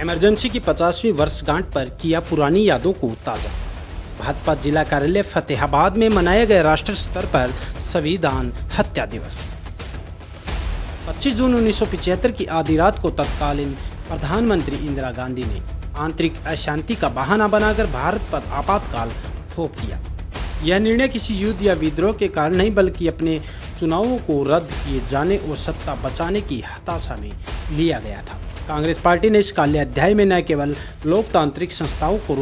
Emergency की 50वीं वर्षगांठ पर किया पुरानी यादों को ताज़ा। भाजपा जिला कार्यालय फतेहाबाद में मनाया गया राष्ट्रीय स्तर पर संविधान हत्या दिवस। 25 जून 1975 की आधी रात को तत्कालीन प्रधानमंत्री इंदिरा गांधी ने आंतरिक अशांति का बहाना बनाकर भारत पर आपातकाल थोप दिया। यह निर्णय किसी युद्ध या विद्रोह के कारण नहीं, बल्कि अपने चुनावों को रद्द किए जाने और सत्ता बचाने की हताशा में लिया गया था। कांग्रेस पार्टी ने इस काले अध्याय में न केवल लोकतांत्रिक संस्थाओं को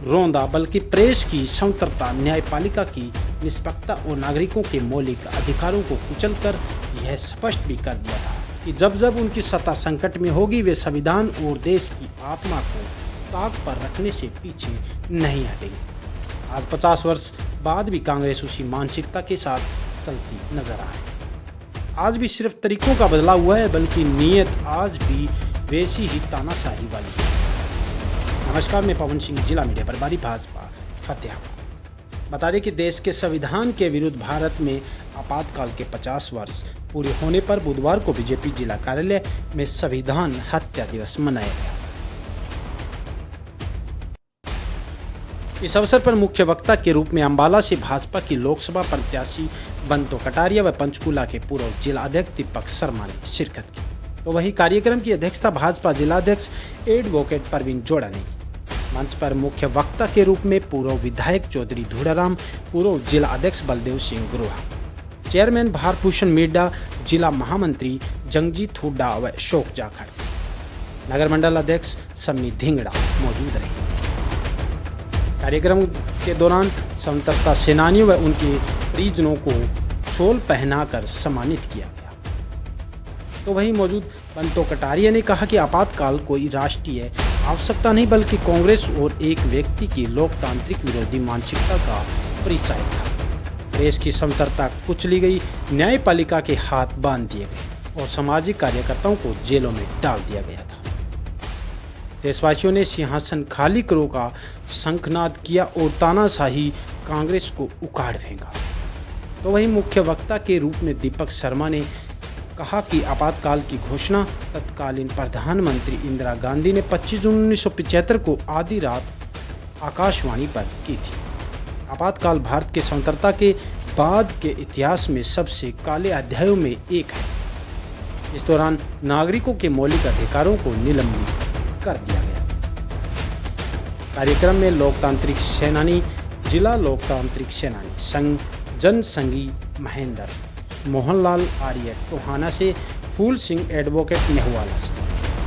रोंदा, बल्कि प्रेस की स्वतंत्रता, न्यायपालिका की निष्पक्षता और नागरिकों के मौलिक अधिकारों को कुचलकर यह स्पष्ट भी कर दिया था कि जब जब उनकी सत्ता संकट में होगी, वे संविधान और देश की आत्मा को ताक पर रखने से पीछे नहीं हटेंगे। आज 50 वर्ष बाद भी कांग्रेस उसी मानसिकता के साथ चलती नजर आ रही है। आज भी सिर्फ तरीकों का बदलाव हुआ है, बल्कि नीयत आज भी वैसी ही तानाशाही वाली है। नमस्कार, मैं पवन सिंह, जिला मीडिया प्रभारी, भाजपा फतेहाबाद। बता दें कि देश के संविधान के विरुद्ध भारत में आपातकाल के 50 वर्ष पूरे होने पर बुधवार को बीजेपी जिला कार्यालय में संविधान हत्या दिवस मनाया गया। इस अवसर पर मुख्य वक्ता के रूप में अम्बाला से भाजपा की लोकसभा प्रत्याशी बंतो कटारिया व पंचकुला के पूर्व जिला अध्यक्ष दीपक शर्मा ने शिरकत की। तो वहीं कार्यक्रम की अध्यक्षता भाजपा जिलाध्यक्ष एडवोकेट परवीन जोड़ा ने की। मंच पर मुख्य वक्ता के रूप में पूर्व विधायक चौधरी धूड़ाराम, पूर्व जिला अध्यक्ष बलदेव सिंह गुरुहा, चेयरमैन भारभूषण मीडा, जिला महामंत्री जंगजीत हुड्डा व अशोक जाखड़, नगर मंडल अध्यक्ष सम्मी धिंगड़ा मौजूद रहे। कार्यक्रम के दौरान स्वतंत्रता सेनानियों व उनके परिजनों को शॉल पहनाकर सम्मानित किया गया। तो वहीं मौजूद बंतो कटारिया ने कहा कि आपातकाल कोई राष्ट्रीय आवश्यकता नहीं, बल्कि कांग्रेस और एक व्यक्ति की लोकतांत्रिक विरोधी मानसिकता का परिचय था। प्रेस की स्वतंत्रता कुचली गई, न्यायपालिका के हाथ बांध दिए गए और सामाजिक कार्यकर्ताओं को जेलों में डाल दिया गया था। देशवासियों ने सिंहासन खाली करो का शंखनाद किया और तानाशाही कांग्रेस को उखाड़ फेंका। तो वहीं मुख्य वक्ता के रूप में दीपक शर्मा ने कहा कि आपातकाल की घोषणा तत्कालीन प्रधानमंत्री इंदिरा गांधी ने 25 जून 1975 को आधी रात आकाशवाणी पर की थी। आपातकाल भारत के स्वतंत्रता के बाद के इतिहास में सबसे काले अध्यायों में एक है। इस दौरान नागरिकों के मौलिक अधिकारों को निलंबित कर दिया गया। कार्यक्रम में लोकतांत्रिक सेनानी, जिला लोकतांत्रिक सेनानी संघ जनसंघी महेंद्र, मोहनलाल आर्य टोहाना से, फूल सिंह एडवोकेट नेहवाला से,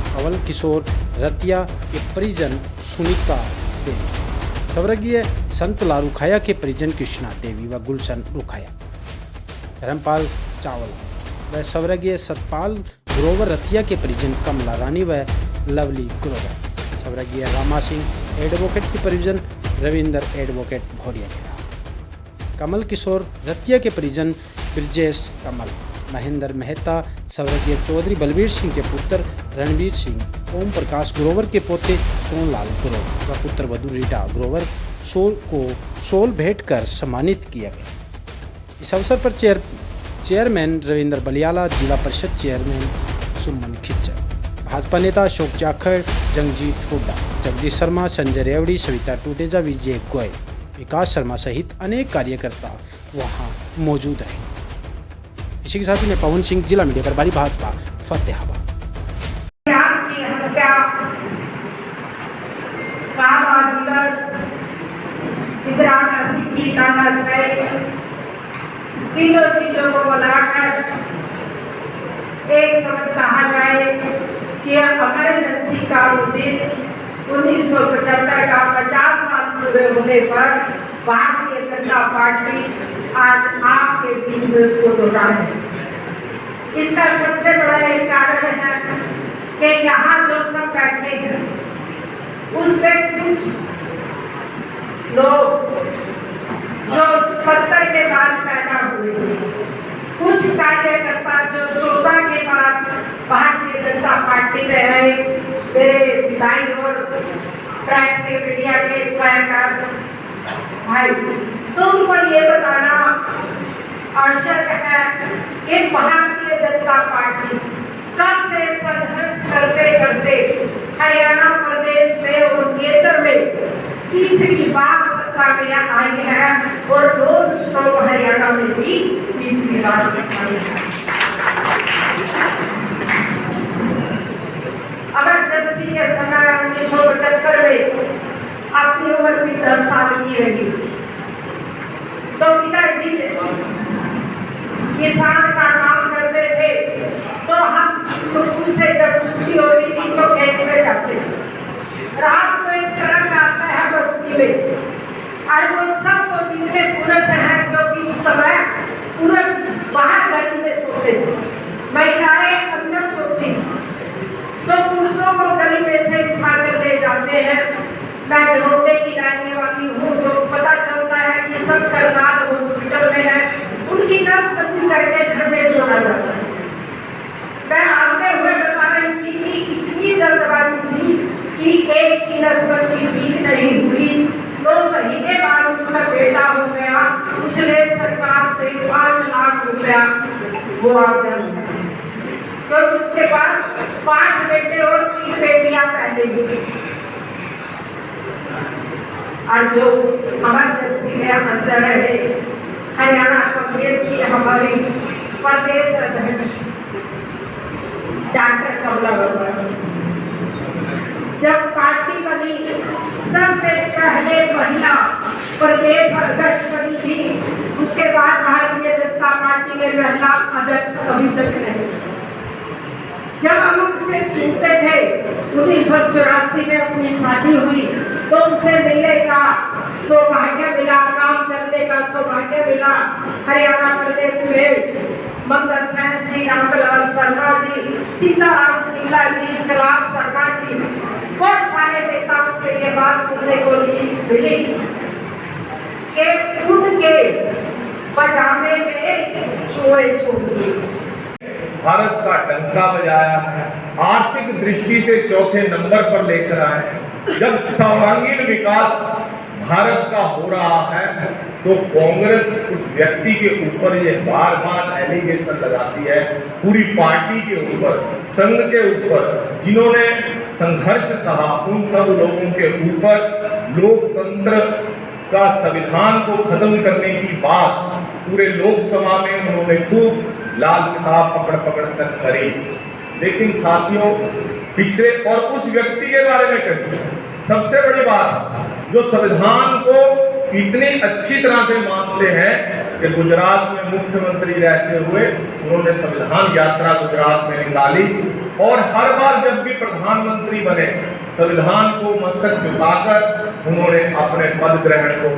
कंवल किशोर रतिया के परिजन सुनीता देवी, स्वर्गीय संत लारुखाया के परिजन कृष्णा देवी व गुलशन रुखाया, धर्मपाल चावला व स्वर्गीय सतपाल ग्रोवर रतिया के परिजन कमला रानी व लवली ग्रोवर, स्वर्गीय रामा सिंह एडवोकेट के परिजन रविंदर एडवोकेट भोरिया, कमल किशोर रतिया के परिजन ब्रजेश कमल, महेंद्र मेहता, स्वर्गीय चौधरी बलबीर सिंह के पुत्र रणवीर सिंह, ओम प्रकाश ग्रोवर के पोते सोनलाल ग्रोवर व पुत्र वधु रीटा ग्रोवर को शॉल भेंट कर सम्मानित किया गया। इस अवसर पर चेयरमैन रविंद्र बलियाला, जिला परिषद चेयरमैन सुमन खिच्चर, भाजपा नेता अशोक जाखड़, जंगजीत हुड्डा, जगदीश शर्मा, संजय रेवड़ी, सविता टूटेजा, विजय गोयल, विकास शर्मा सहित अनेक कार्यकर्ता वहां मौजूद रहे। इसी के साथ ही मैं पवन सिंह, जिला मीडिया प्रभारी, भाजपा फतेहाबाद। इंदिरा गांधी की तानाशाही, तीनों चीजों को बनाकर एक शब्द कहा जाए कि इमरजेंसी का वो दिन 1975 का 50 साल पूरे होने पर भारतीय जनता पार्टी आज आपके बीच में उसको दोहरा है। इसका सबसे बड़ा एक कारण है कि यहाँ जो सब बैठे हैं उसमें कुछ लोग जो 70 के बाद पैदा हुए, कुछ कार्यकर्ता जो 14 के बाद भारतीय जनता पार्टी में है, मेरे दाई और प्रेस के मीडिया के छायाकार भाई, तो उनको ये बताना आवश्यक है कि भारतीय जनता पार्टी कब से संघर्ष करते करते बार सत्ता में आई है और 2 स्ट्रोक हरियाणा में भी तीसरी बार सत्ता में आई। इमरजेंसी के समय 1975 में अपनी उम्र भी 10 साल की रही तो पिताजी किसान का काम करते थे, तो हम स्कूल से जब छुट्टी होती थी तो खेत में जाते। रात को एक ट्रक आता है बस्ती में और वो सबको जितने पुरुष हैं, क्योंकि उस समय पुरुष बाहर गली में सोते थे, महिलाएं अंदर सोती, तो पुरुषों को गली में से उठा कर ले जाते हैं। मैं घरोटे की रहने वाली हूँ तो पता चलता है कि सब करनाल हॉस्पिटल में है, उनकी नसबंदी करके घर में जोड़ा जाता है। मैं आते हुए बता रही थी कि इतनी जल्दबाजी थी कि एक की नसबंदी ठीक नहीं हुई, 2 महीने बाद उसका बेटा हो गया, उसने सरकार से 5 लाख रुपया मुआवजा लिया, क्योंकि उसके पास 5 बेटे और 3 बेटियां पहले भी। और जो इमरजेंसी में अंदर रहे हरियाणा प्रदेश की हमारी प्रदेश अध्यक्ष डॉक्टर कमला वर्मा जी, जब पार्टी बनी सबसे पहले महिला प्रदेश अध्यक्ष बनी थी, उसके बाद भारतीय जनता पार्टी में महिला अध्यक्ष अभी तक नहीं। जब हम उनसे सुनते थे 1984 में अपनी शादी हुई तो उनसे मिलने का सौभाग्य मिला, काम करने का सौभाग्य मिला। हरियाणा प्रदेश में मंगल सेन जी, रामविलास शर्मा जी, सीताराम सिंगला जी, कैलाश शर्मा जी, बहुत सारे नेताओं से ये बात सुनने को मिली कि उनके पजामे में चूहे छोड़ दिए। भारत का डंका बजाया है, आर्थिक दृष्टि से चौथे नंबर पर लेकर आए। जब सर्वांगीण विकास भारत का हो रहा है तो कांग्रेस उस व्यक्ति के ऊपर ये बार बार एलिगेशन लगाती है, पूरी पार्टी के ऊपर, संघ के ऊपर, जिन्होंने संघर्ष सहा, उन सब लोगों के ऊपर लोकतंत्र का संविधान को खत्म करने की बात पूरे लोकसभा में उन्होंने खूब लाल किताब पकड़ पकड़ कर करी। लेकिन साथियों, पिछले और उस व्यक्ति के बारे में कही सबसे बड़ी बात, जो संविधान को इतनी अच्छी तरह से मानते हैं कि गुजरात में मुख्यमंत्री रहते हुए उन्होंने संविधान यात्रा गुजरात में निकाली और हर बार जब भी प्रधानमंत्री बने संविधान को मस्तक झुकाकर उन्होंने अपने पद ग्रहण को